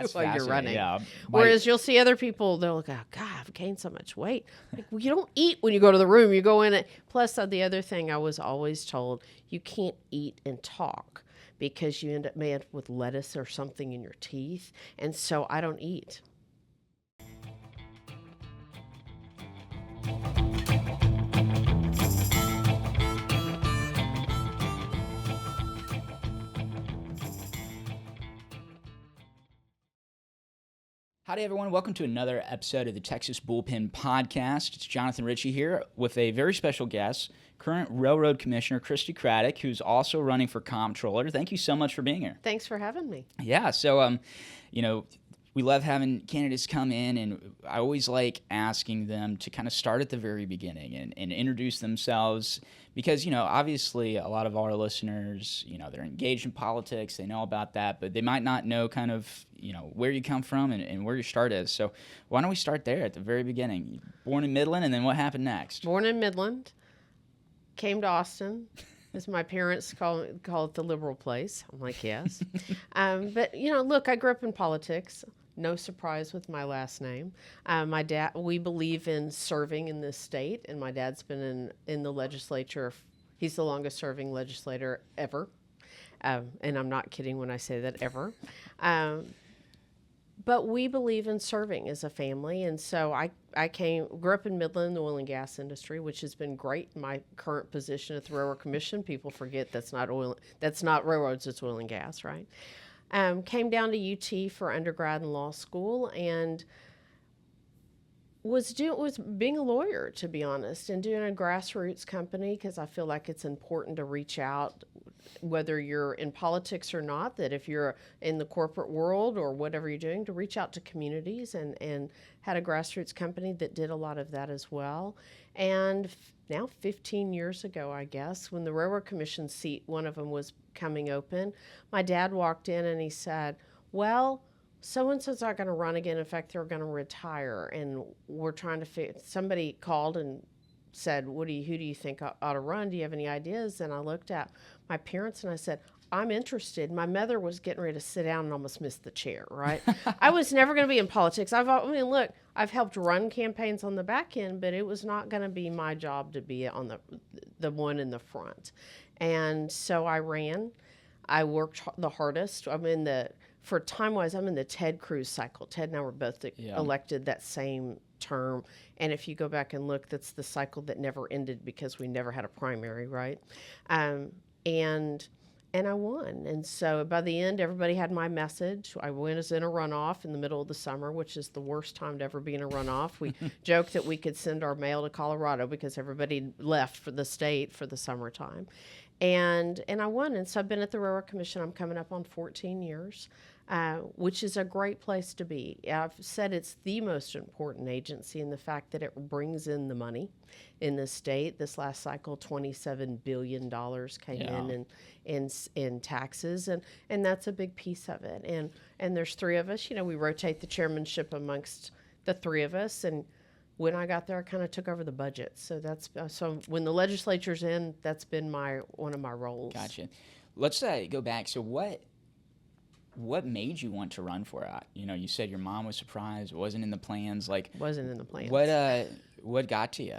That's while you're fascinating. running. Yeah. Whereas you'll see other people, they'll look, oh, God, I've gained so much weight. Like, well, you don't eat when you go to the room. You go in it. Plus, the other thing I was always told, you can't eat and talk because you may end up with lettuce or something in your teeth. And so I don't eat. Howdy, everyone. Welcome to another episode of the Texas Bullpen Podcast. It's Jonathan Ritchie here with a very special guest, current Railroad Commissioner Christi Craddick, who's also running for comptroller. Thank you so much for being here. Thanks for having me. Yeah, so, we love having candidates come in, and I always like asking them to kind of start at the very beginning and introduce themselves because, obviously a lot of our listeners, they're engaged in politics, they know about that, but they might not know kind of, where you come from and where your start is. So why don't we start there at the very beginning? Born in Midland, and then what happened next? Born in Midland, came to Austin. As my parents call it the liberal place. I'm like, yes. But, look, I grew up in politics. No surprise with my last name. My dad, we believe in serving in this state, and my dad's been in the legislature. He's the longest serving legislator ever. And I'm not kidding when I say that, ever. But we believe in serving as a family, and so I grew up in Midland, the oil and gas industry, which has been great. My current position at the Railroad Commission, people forget that's not railroads, it's oil and gas, right? Came down to UT for undergrad and law school, and was being a lawyer, to be honest, and doing a grassroots company because I feel like it's important to reach out, whether you're in politics or not, that if you're in the corporate world or whatever you're doing, to reach out to communities, and had a grassroots company that did a lot of that as well. And now 15 years ago, I guess, when the Railroad Commission seat, one of them was coming open, my dad walked in and he said, well, so-and-so's not going to run again. In fact, they're going to retire, and we're trying to somebody called and said, who do you think ought to run? Do you have any ideas? And I looked at my parents and I said, I'm interested. My mother was getting ready to sit down and almost missed the chair, right? I was never going to be in politics. I've helped run campaigns on the back end, but it was not going to be my job to be on the one in the front. And so I ran. I worked the hardest. For time-wise, I'm in the Ted Cruz cycle. Ted and I were both elected that same term. And if you go back and look, that's the cycle that never ended because we never had a primary, right? And I won. And so by the end, everybody had my message. I went as in a runoff in the middle of the summer, which is the worst time to ever be in a runoff. We joked that we could send our mail to Colorado because everybody left for the state for the summertime. And I won. And so I've been at the Railroad Commission. I'm coming up on 14 years. Which is a great place to be. I've said it's the most important agency in the fact that it brings in the money in the state. This last cycle, $27 billion came in taxes, and that's a big piece of it. And there's three of us. We rotate the chairmanship amongst the three of us, and when I got there, I kind of took over the budget. So so when the legislature's in, that's been one of my roles. Gotcha. Let's go back. So what made you want to run for it? You said your mom was surprised. It wasn't in the plans. Wasn't in the plans. What got to you?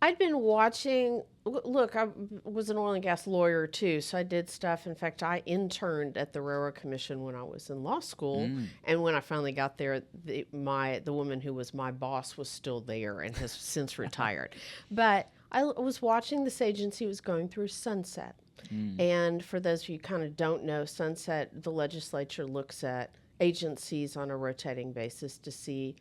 I'd been watching. Look, I was an oil and gas lawyer too, so I did stuff. In fact, I interned at the Railroad Commission when I was in law school, and when I finally got there, the woman who was my boss was still there and has since retired. But I was watching this agency was going through sunset. And for those of you who kind of don't know, sunset, the legislature looks at agencies on a rotating basis to see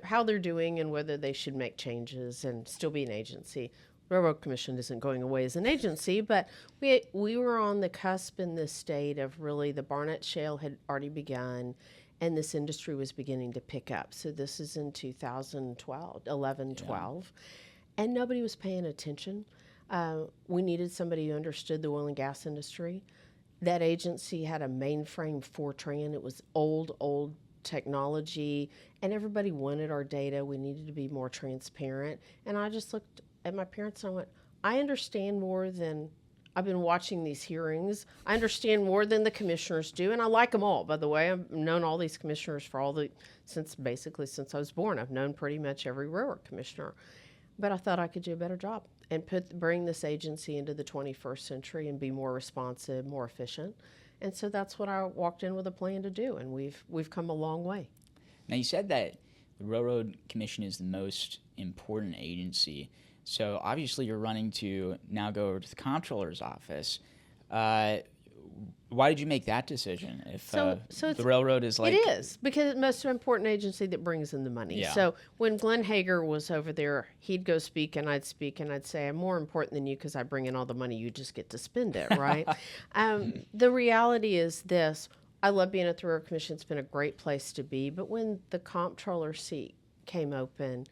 how they're doing and whether they should make changes and still be an agency. Railroad Commission isn't going away as an agency, but we were on the cusp in this state of really the Barnett Shale had already begun, and this industry was beginning to pick up. So this is in 2012, 12, and nobody was paying attention. We needed somebody who understood the oil and gas industry. That agency had a mainframe Fortran. It was old technology, and everybody wanted our data. We needed to be more transparent. And I just looked at my parents and I went, I understand more than I've been watching these hearings. I understand more than the commissioners do, and I like them all. By the way, I've known all these commissioners for since I was born. I've known pretty much every railroad commissioner, but I thought I could do a better job and bring this agency into the 21st century and be more responsive, more efficient. And so that's what I walked in with a plan to do, and we've come a long way. Now, you said that the Railroad Commission is the most important agency. So obviously you're running to now go over to the comptroller's office. Why did you make that decision? If the railroad is like... It is, because it's the most important agency that brings in the money. Yeah. So when Glenn Hager was over there, he'd go speak and I'd say, I'm more important than you because I bring in all the money. You just get to spend it, right? The reality is this. I love being at the Railroad Commission. It's been a great place to be. But when the comptroller seat came open,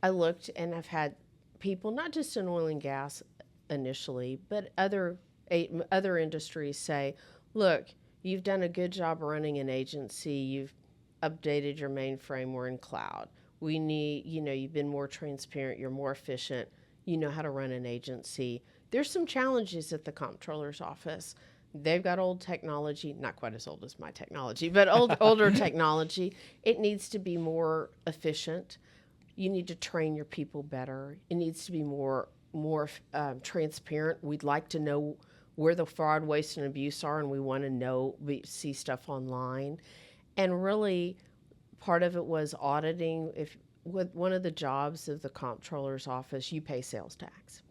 I looked and I've had people, not just in oil and gas initially, but other industries say, look, you've done a good job running an agency. You've updated your mainframe. We're in cloud. We need, you've been more transparent. You're more efficient. You know how to run an agency. There's some challenges at the comptroller's office. They've got old technology, not quite as old as my technology, but older technology. It needs to be more efficient. You need to train your people better. It needs to be more transparent. We'd like to know where the fraud, waste, and abuse are, and we want to see stuff online. And really, part of it was auditing. With one of the jobs of the comptroller's office, you pay sales tax.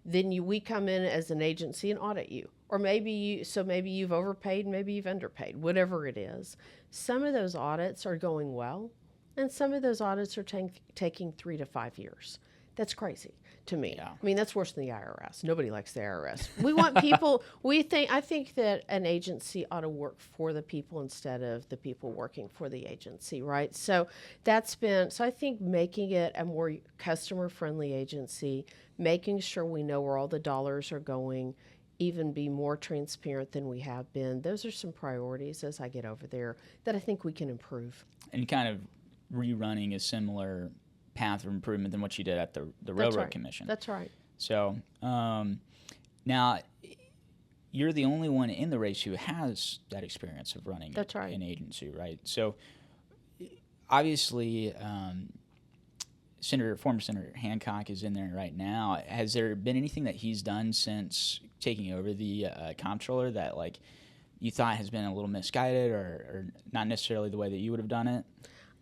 Then we come in as an agency and audit you. Or maybe you've overpaid, maybe you've underpaid, whatever it is. Some of those audits are going well, and some of those audits are taking 3 to 5 years. That's crazy to me. Yeah. I mean, that's worse than the IRS. Nobody likes the IRS. We want people, I think that an agency ought to work for the people instead of the people working for the agency, right? So I think making it a more customer-friendly agency, making sure we know where all the dollars are going, even be more transparent than we have been. Those are some priorities as I get over there that I think we can improve. And kind of rerunning a similar path of improvement than what you did at the Railroad Commission. That's right. So now you're the only one in the race who has that experience of running an agency, right? So obviously former Senator Hancock is in there right now. Has there been anything that he's done since taking over the comptroller that you thought has been a little misguided or not necessarily the way that you would have done it?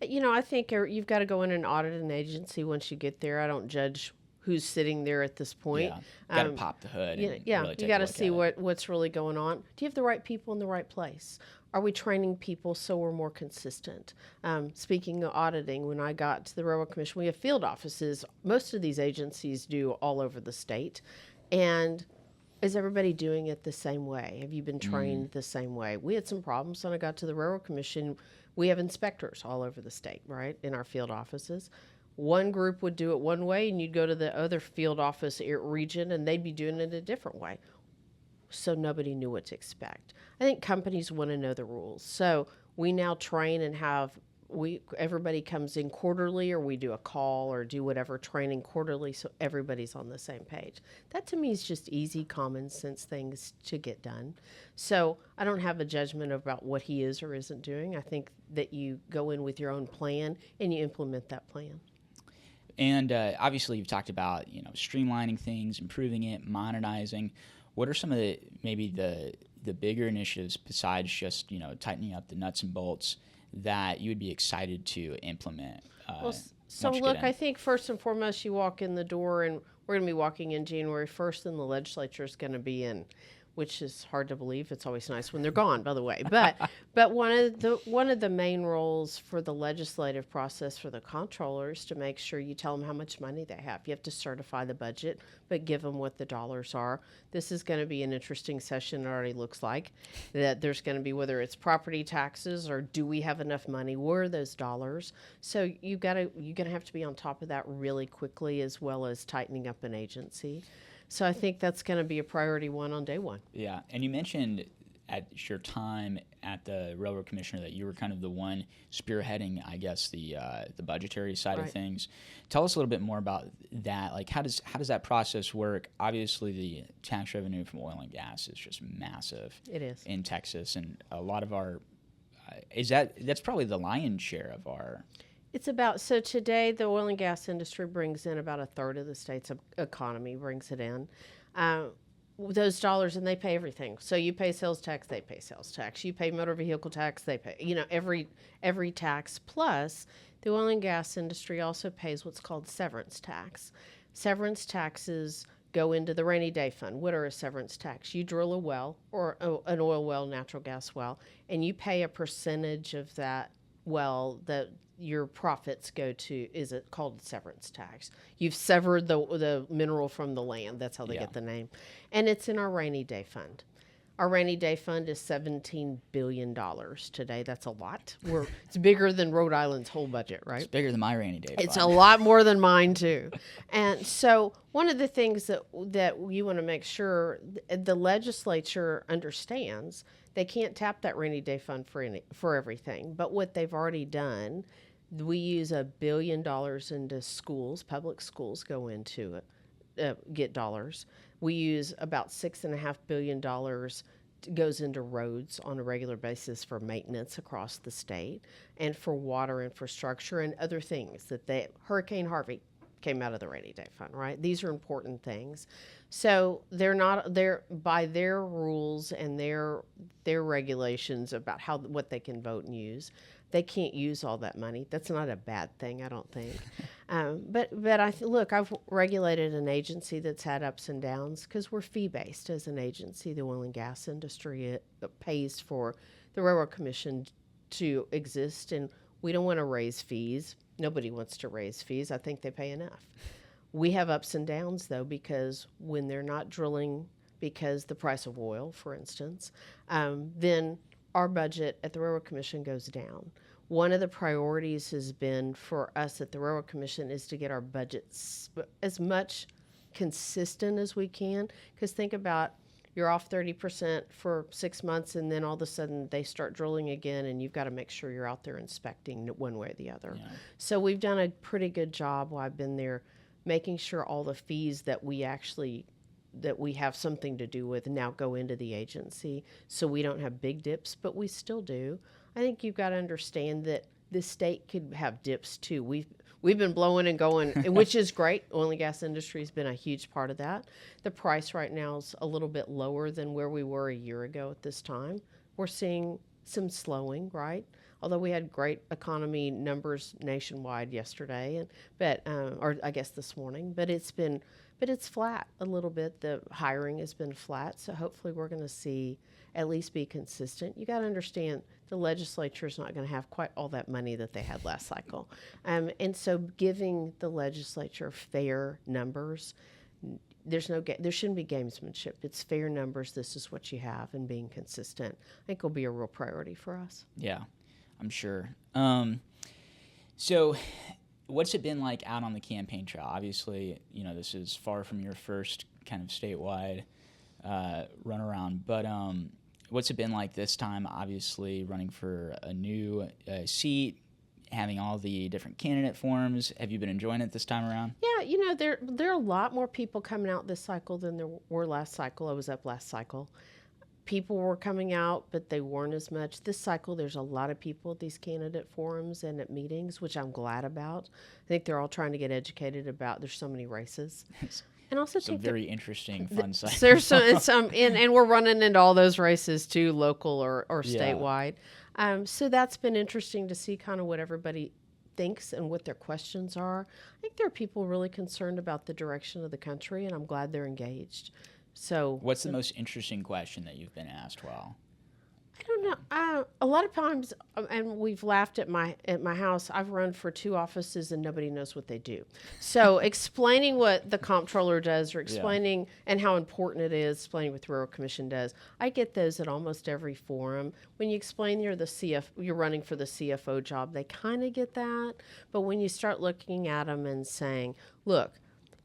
I think you've got to go in and audit an agency once you get there. I don't judge who's sitting there at this point. Yeah, got to pop the hood. Really you got to see what's really going on. Do you have the right people in the right place? Are we training people so we're more consistent? Speaking of auditing, when I got to the Railroad Commission, we have field offices. Most of these agencies do all over the state. And is everybody doing it the same way? Have you been trained the same way? We had some problems when I got to the Railroad Commission. We have inspectors all over the state, right, in our field offices. One group would do it one way, and you'd go to the other field office region, and they'd be doing it a different way. So nobody knew what to expect. I think companies want to know the rules. So we now train and everybody comes in quarterly, or we do a call or do whatever training quarterly so everybody's on the same page. That to me is just easy, common sense things to get done. So I don't have a judgment about what he is or isn't doing. I think that you go in with your own plan and you implement that plan. And obviously you've talked about streamlining things, improving it, modernizing. What are some of the bigger initiatives besides just tightening up the nuts and bolts that you would be excited to implement? I think first and foremost, you walk in the door, and we're going to be walking in January 1st, and the legislature is going to be in, which is hard to believe. It's always nice when they're gone, by the way. But one of the main roles for the legislative process for the comptroller is to make sure you tell them how much money they have. You have to certify the budget, but give them what the dollars are. This is going to be an interesting session. It already looks like that there's going to be, whether it's property taxes or do we have enough money? Where are those dollars? So you're going to have to be on top of that really quickly, as well as tightening up an agency. So I think that's going to be a priority one on day one. Yeah, and you mentioned at your time at the Railroad Commissioner that you were kind of the one spearheading, I guess, the budgetary side of Right. things. Tell us a little bit more about that. Like, how does that process work? Obviously, the tax revenue from oil and gas is just massive. It is. In Texas, and a lot of our that's probably the lion's share of our. It's about, so today the oil and gas industry brings in about a third of the state's economy, brings it in. Those dollars, and they pay everything. So you pay sales tax, they pay sales tax. You pay motor vehicle tax, they pay, every tax. Plus, the oil and gas industry also pays what's called severance tax. Severance taxes go into the rainy day fund. What are a severance tax? You drill a well, or an oil well, natural gas well, and you pay a percentage of that well that your profits go to. Is it called severance tax? You've severed the mineral from the land. That's how they get the name. And it's in our rainy day fund. Our rainy day fund is $17 billion today. That's a lot. It's bigger than Rhode Island's whole budget, right? It's bigger than my rainy day fund. It's a lot more than mine too. And so one of the things that you want to make sure the legislature understands, they can't tap that rainy day fund for everything. But what they've already done, we use $1 billion into schools. Public schools go into it, get dollars. We use about $6.5 billion goes into roads on a regular basis for maintenance across the state, and for water infrastructure and other things Hurricane Harvey came out of the rainy day fund, right? These are important things. So they're by their rules and their regulations about what they can vote and use. They can't use all that money. That's not a bad thing, I don't think. But I've regulated an agency that's had ups and downs because we're fee-based as an agency. The oil and gas industry, it pays for the Railroad Commission to exist, and we don't want to raise fees. Nobody wants to raise fees. I think they pay enough. We have ups and downs, though, because when they're not drilling, because the price of oil, for instance, then our budget at the Railroad Commission goes down. One of the priorities has been for us at the Railroad Commission is to get our budgets as much consistent as we can. Because think about, you're off 30% for 6 months, and then all of a sudden they start drilling again, and you've got to make sure you're out there inspecting one way or the other. Yeah. So we've done a pretty good job while I've been there, making sure all the fees that we have something to do with now go into the agency, so we don't have big dips, but we still do. I think you've got to understand that the state could have dips too. We've been blowing and going, which is great. Oil and gas industry has been a huge part of that. The price right now is a little bit lower than where we were a year ago at this time. We're seeing some slowing, although we had great economy numbers nationwide yesterday, or I guess this morning. But it's flat a little bit. The hiring has been flat, so hopefully we're going to see at least be consistent. You got to understand the legislature is not going to have quite all that money that they had last cycle, and so giving the legislature fair numbers. There shouldn't be gamesmanship. It's fair numbers. This is what you have, and being consistent, I think, will be a real priority for us. Yeah, I'm sure. So what's it been like out on the campaign trail? Obviously, this is far from your first kind of statewide runaround, but what's it been like this time? Obviously, running for a new seat, having all the different candidate forms. Have you been enjoying it this time around? Yeah, there are a lot more people coming out this cycle than there were last cycle. I was up last cycle. People were coming out, but they weren't as much. This cycle, there's a lot of people at these candidate forums and at meetings, which I'm glad about. I think they're all trying to get educated about. There's so many races. And also it's a very interesting, fun site. There's some, and we're running into all those races too, local or statewide. So that's been interesting to see kind of what everybody thinks and what their questions are. I think there are people really concerned about the direction of the country, and I'm glad they're engaged. So, what's the most interesting question that you've been asked? Well, I don't know. A lot of times, and we've laughed at my house. I've run for 2 offices, and nobody knows what they do. So, explaining what the comptroller does, or explaining and how important it is, explaining what the Railroad Commission does. I get those at almost every forum. When you explain you're running for the CFO job, they kind of get that. But when you start looking at them and saying, "Look,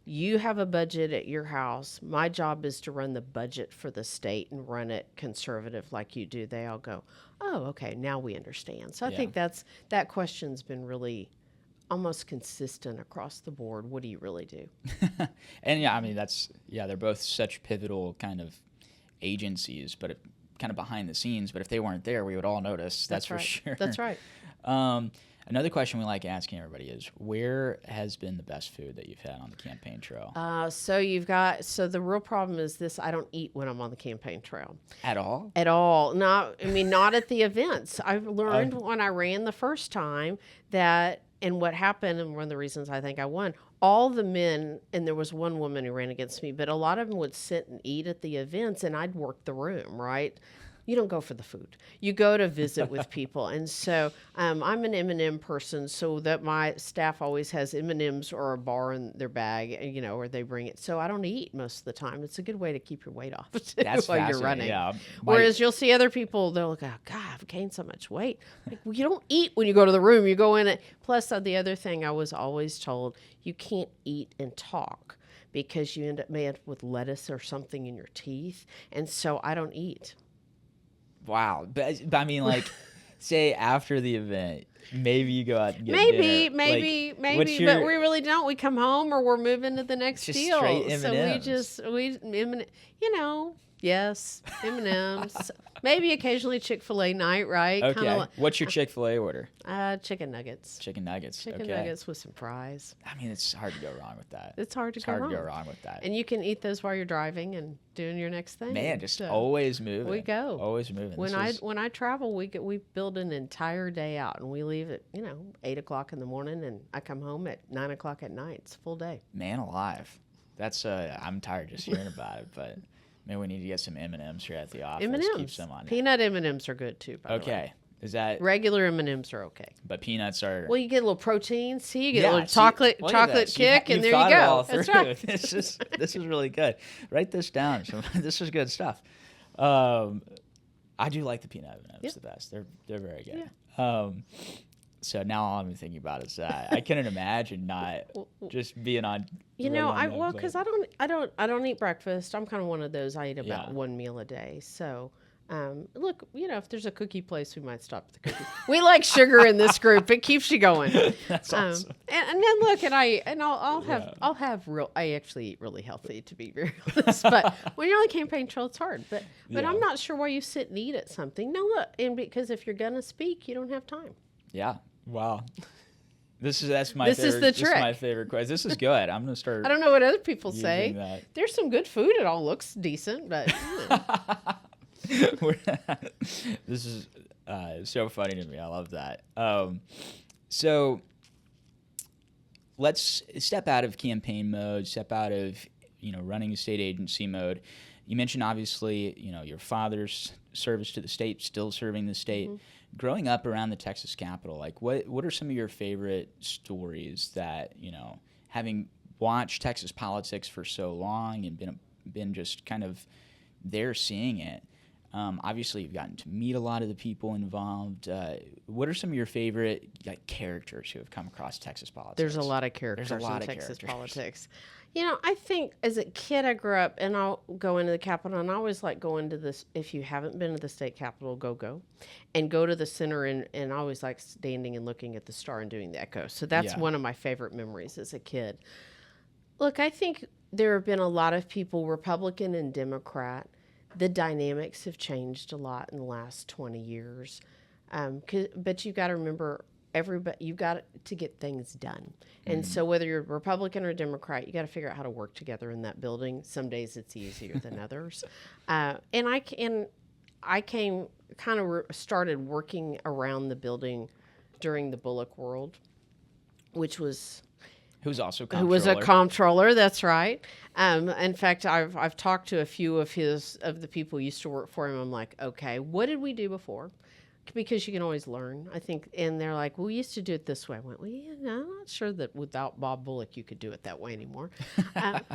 You have a budget at your house. My job is to run the budget for the state and run it conservative like you do. They all go, oh, okay, now we understand. So I Yeah. think that question's been really almost consistent across the board. What do you really do? And yeah, I mean, they're both such pivotal kind of agencies, but kind of behind the scenes. But if they weren't there, we would all notice. That's for right. sure. That's right. Another question we like asking everybody is, where has been the best food that you've had on the campaign trail? So the real problem is this: I don't eat when I'm on the campaign trail. At all? At all. Not at the events. I've learned when I ran the first time that, and what happened, and one of the reasons I think I won, all the men, and there was one woman who ran against me, but a lot of them would sit and eat at the events, and I'd work the room, right? You don't go for the food. You go to visit with people. And so I'm an M&M person, so that my staff always has M&Ms or a bar in their bag, or they bring it. So I don't eat most of the time. It's a good way to keep your weight off while you're running. Yeah. Whereas you'll see other people, they'll look, oh, God, I've gained so much weight. Like, well, you don't eat when you go to the room. You go in it. Plus, the other thing I was always told, you can't eat and talk because you may end up with lettuce or something in your teeth. And so I don't eat. Wow. But I mean, like, say after the event, maybe you go out and get maybe, dinner. maybe, but we really don't. We come home or we're moving to the next just deal. straight So yes, M&Ms. Maybe occasionally Chick-fil-A night, right? Okay. What's your Chick-fil-A order? Chicken nuggets. Chicken nuggets. Chicken nuggets with some fries. I mean, it's hard to go wrong with that. It's hard to go wrong with that. And you can eat those while you're driving and doing your next thing. Man, just always moving. We go. Always moving. When I travel, we build an entire day out, and we leave at 8:00 in the morning, and I come home at 9:00 at night. It's a full day. Man alive. That's I'm tired just hearing about it, but maybe we need to get some M&Ms here at the office. M&Ms. Keep some on. Peanut M&Ms are good too. By the way. Okay. Is that regular M&Ms are okay? But peanuts are. Well, you get a little protein. See, you get a little chocolate kick, and there you go. That's right. This is really good. Write this down. This is good stuff. I do like the peanut M&Ms the best. They're very good. Yeah. So now all I'm thinking about is that I couldn't imagine not just being on. Because I don't eat breakfast. I'm kind of one of those. I eat about one meal a day. So. Look, if there's a cookie place, we might stop at the cookie. We like sugar in this group; it keeps you going. That's awesome. And then look, I'll have real. I actually eat really healthy, to be very honest. But when you're on the campaign trail, it's hard. But I'm not sure why you sit and eat at something. No, look, and because if you're gonna speak, you don't have time. Yeah. Wow. That's my favorite. This is the trick. This is my favorite question. This is good. I'm gonna start. I don't know what other people say. That. There's some good food. It all looks decent, but. This is so funny to me. I love that. So let's step out of campaign mode, step out of running a state agency mode. You mentioned obviously your father's service to the state, still serving the state. Mm-hmm. Growing up around the Texas Capitol, like what are some of your favorite stories that having watched Texas politics for so long and been just kind of there seeing it. Obviously, you've gotten to meet a lot of the people involved. What are some of your favorite characters who have come across Texas politics? There's a lot of characters in Texas politics. I think as a kid, I grew up, and I'll go into the Capitol, and I always like going to this. If you haven't been to the state Capitol, go, and go to the center, and I always like standing and looking at the star and doing the echo. So that's one of my favorite memories as a kid. Look, I think there have been a lot of people, Republican and Democrat. The dynamics have changed a lot in the last 20 years. But you got to remember, you've got to get things done. And so whether you're Republican or Democrat, you got to figure out how to work together in that building. Some days it's easier than others. And I started working around the building during the Bullock World, which was... Who was a comptroller, that's right. In fact, I've talked to a few of the people who used to work for him. I'm like, okay, what did we do before? Because you can always learn, I think. And they're like, well, we used to do it this way. I went, well, I'm not sure that without Bob Bullock you could do it that way anymore.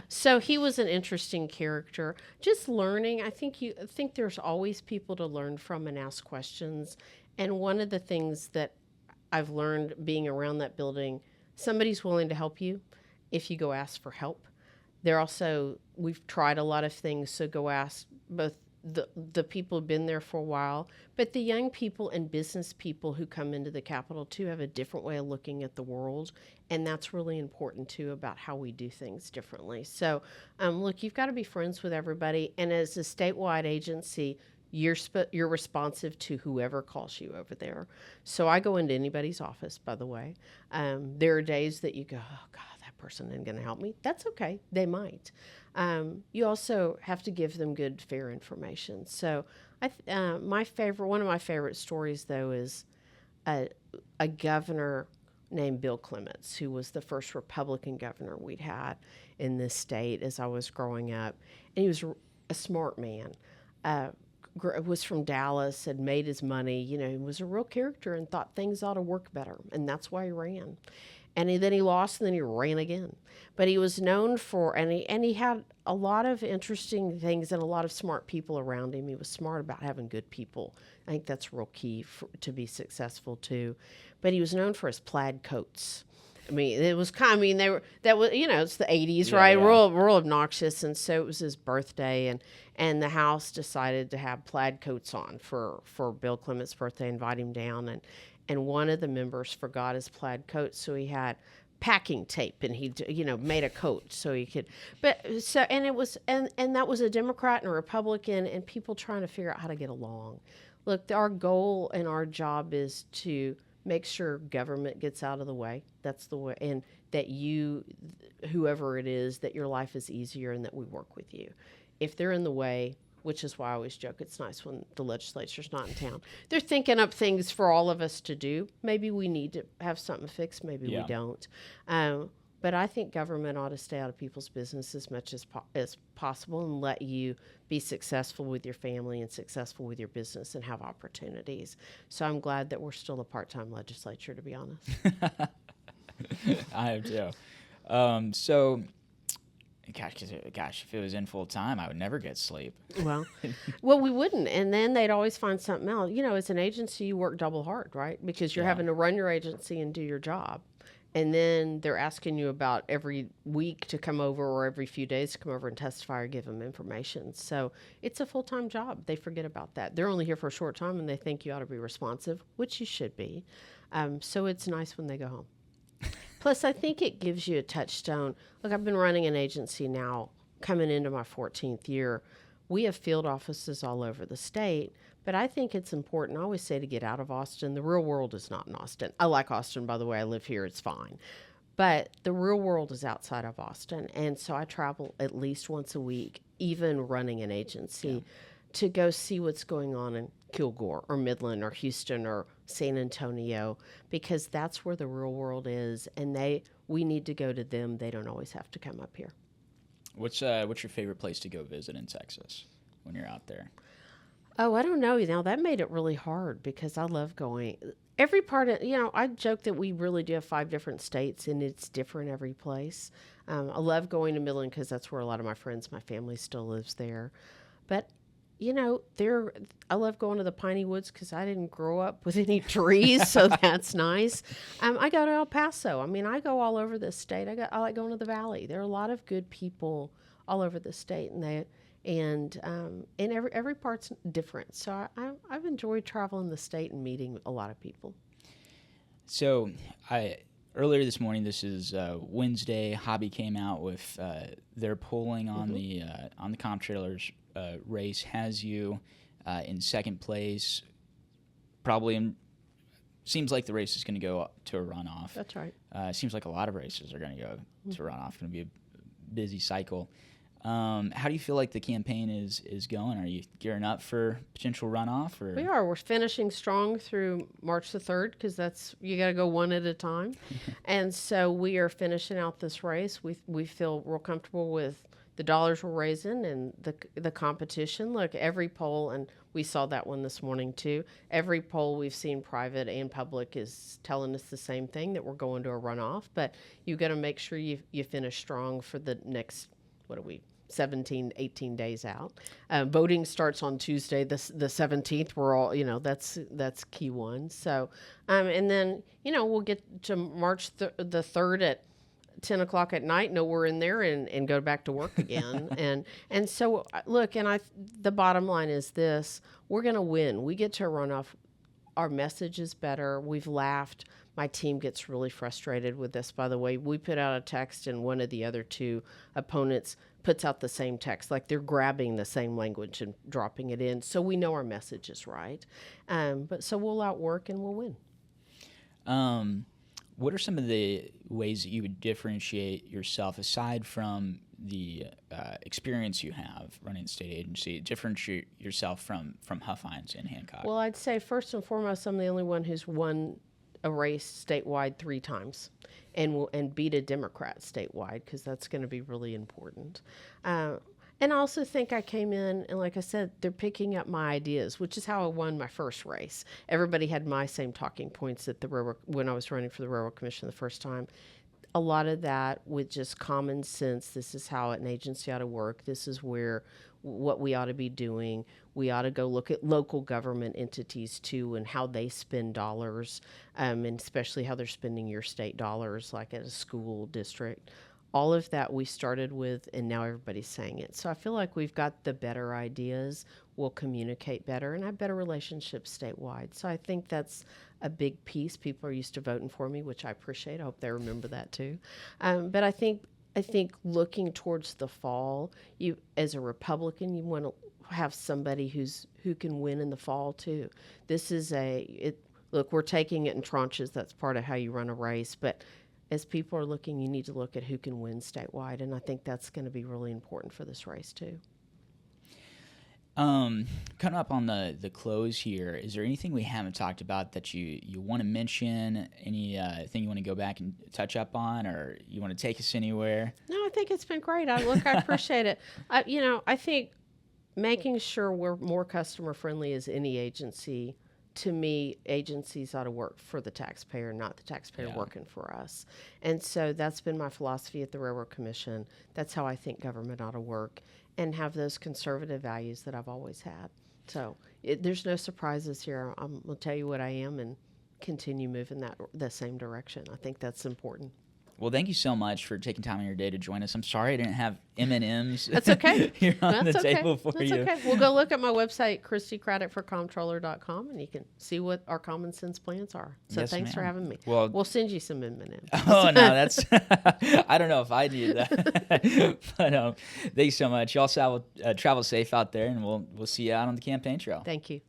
So he was an interesting character. Just learning, I think there's always people to learn from and ask questions. And one of the things that I've learned being around that building, somebody's willing to help you if you go ask for help. They're also, we've tried a lot of things, so go ask both the people who've been there for a while, but the young people and business people who come into the Capitol too have a different way of looking at the world, and that's really important too about how we do things differently. So, look, you've got to be friends with everybody, and as a statewide agency, you're responsive to whoever calls you over there. So I go into anybody's office, by the way. There are days that you go, oh God, that person isn't going to help me. That's okay. They might. You also have to give them good, fair information. So one of my favorite stories, though, is a governor named Bill Clements, who was the first Republican governor we'd had in this state as I was growing up. And he was a smart man. Was from Dallas, had made his money, you know, he was a real character and thought things ought to work better. And that's why he ran. And then he lost, and then he ran again. But he was known for, and he had a lot of interesting things and a lot of smart people around him. He was smart about having good people. I think that's real key to be successful too. But he was known for his plaid coats. I mean, it was kind. I mean, that was, you know, it's the '80s, Yeah, right? yeah. Real obnoxious, and so it was his birthday, and the house decided to have plaid coats on for Bill Clements' birthday, invite him down, and one of the members forgot his plaid coat, so he had packing tape, and he, you know, made a coat so he could. But so, and it was, and that was a Democrat and a Republican, and people trying to figure out how to get along. Look, our goal and our job is to make sure government gets out of the way. That's the way, and that you, whoever it is, that your life is easier and that we work with you. If they're in the way, which is why I always joke, it's nice when the legislature's not in town. They're thinking up things for all of us to do. Maybe we need to have something fixed, maybe we don't. But I think government ought to stay out of people's business as much as possible and let you be successful with your family and successful with your business and have opportunities. So I'm glad that we're still a part-time legislature, to be honest. I am too. So, gosh, if it was in full time, I would never get sleep. Well, we wouldn't. And then they'd always find something else. You know, as an agency, you work double hard, right? Because you're having to run your agency and do your job. And then they're asking you about every week to come over or every few days to come over and testify or give them information. So it's a full-time job. They forget about that. They're only here for a short time, and they think you ought to be responsive, which you should be. So it's nice when they go home. Plus, I think it gives you a touchstone. Look, I've been running an agency now coming into my 14th year. We have field offices all over the state, but I think it's important. I always say to get out of Austin. The real world is not in Austin. I like Austin, by the way. I live here. It's fine. But the real world is outside of Austin. And so I travel at least once a week, even running an agency, to go see what's going on in Kilgore or Midland or Houston or San Antonio, because that's where the real world is. And we need to go to them. They don't always have to come up here. What's your favorite place to go visit in Texas when you're out there? Oh, I don't know. Now, that made it really hard because I love going. Every part of, you know, I joke that we really do have 5 different states, and it's different every place. I love going to Midland because that's where a lot of my friends, my family still lives there. But, you know, I love going to the Piney Woods because I didn't grow up with any trees, so that's nice. I go to El Paso. I mean, I go all over the state. I like going to the Valley. There are a lot of good people all over the state, and every part's different. So I've enjoyed traveling the state and meeting a lot of people. So earlier this morning, this is Wednesday, Hobby came out with their polling on the comptroller's race, has you in second place. Probably seems like the race is going to go to a runoff. That's right. Seems like a lot of races are going to go to runoff. Going to be a busy cycle. How do you feel like the campaign is going? Are you gearing up for potential runoff? Or? We are. We're finishing strong through March the 3rd because you got to go one at a time. And so we are finishing out this race. We feel real comfortable with the dollars we're raising and the competition. Look, every poll, and we saw that one this morning too, every poll we've seen, private and public, is telling us the same thing, that we're going to a runoff. But you got to make sure you finish strong for the next, 18 days out. Voting starts on Tuesday, the 17th. We're all, that's key one. So, and then, we'll get to March the 3rd at 10 o'clock at night, know we're in there and go back to work again. and so, look, the bottom line is this: we're going to win. We get to run off. Our message is better. We've laughed. My team gets really frustrated with this, by the way. We put out a text, and one of the other two opponents puts out the same text, like they're grabbing the same language and dropping it in. So we know our message is right. But so we'll outwork and we'll win. What are some of the ways that you would differentiate yourself, aside from the experience you have running the state agency, differentiate yourself from Huffines and Hancock? Well, I'd say first and foremost, I'm the only one who's won a race statewide 3 times and beat a Democrat statewide, because that's going to be really important. And I also think I came in, and like I said, they're picking up my ideas, which is how I won my first race. Everybody had my same talking points at when I was running for the Railroad Commission the first time. A lot of that with just common sense. This is how an agency ought to work. This is what we ought to be doing. We ought to go look at local government entities too, and how they spend dollars, and especially how they're spending your state dollars, like at a school district. All of that we started with, and now everybody's saying it. So I feel like we've got the better ideas. We'll communicate better and have better relationships statewide. So I think that's a big piece. People are used to voting for me, which I appreciate. I hope they remember that too. But I think looking towards the fall, you as a Republican, you want to have somebody who can win in the fall too. This is look, we're taking it in tranches. That's part of how you run a race, but as people are looking, you need to look at who can win statewide, and I think that's going to be really important for this race too. Coming up on the close here, is there anything we haven't talked about that you want to mention? Any thing you want to go back and touch up on, or you want to take us anywhere? No, I think it's been great. I appreciate it. I think making sure we're more customer friendly as any agency. To me, agencies ought to work for the taxpayer, not the taxpayer working for us. And so that's been my philosophy at the Railroad Commission. That's how I think government ought to work, and have those conservative values that I've always had. So there's no surprises here. I'm going to tell you what I am and continue moving the same direction. I think that's important. Well, thank you so much for taking time in your day to join us. I'm sorry I didn't have M&Ms That's okay. here on the table for That's you. okay. We'll go look at my website, Christi Craddick for comptroller.com, and you can see what our common sense plans are. So yes, thanks for having me. Well, we'll send you some M&Ms. Oh, no, that's I don't know if I need that. But thanks so much. You also travel safe out there, and we'll see you out on the campaign trail. Thank you.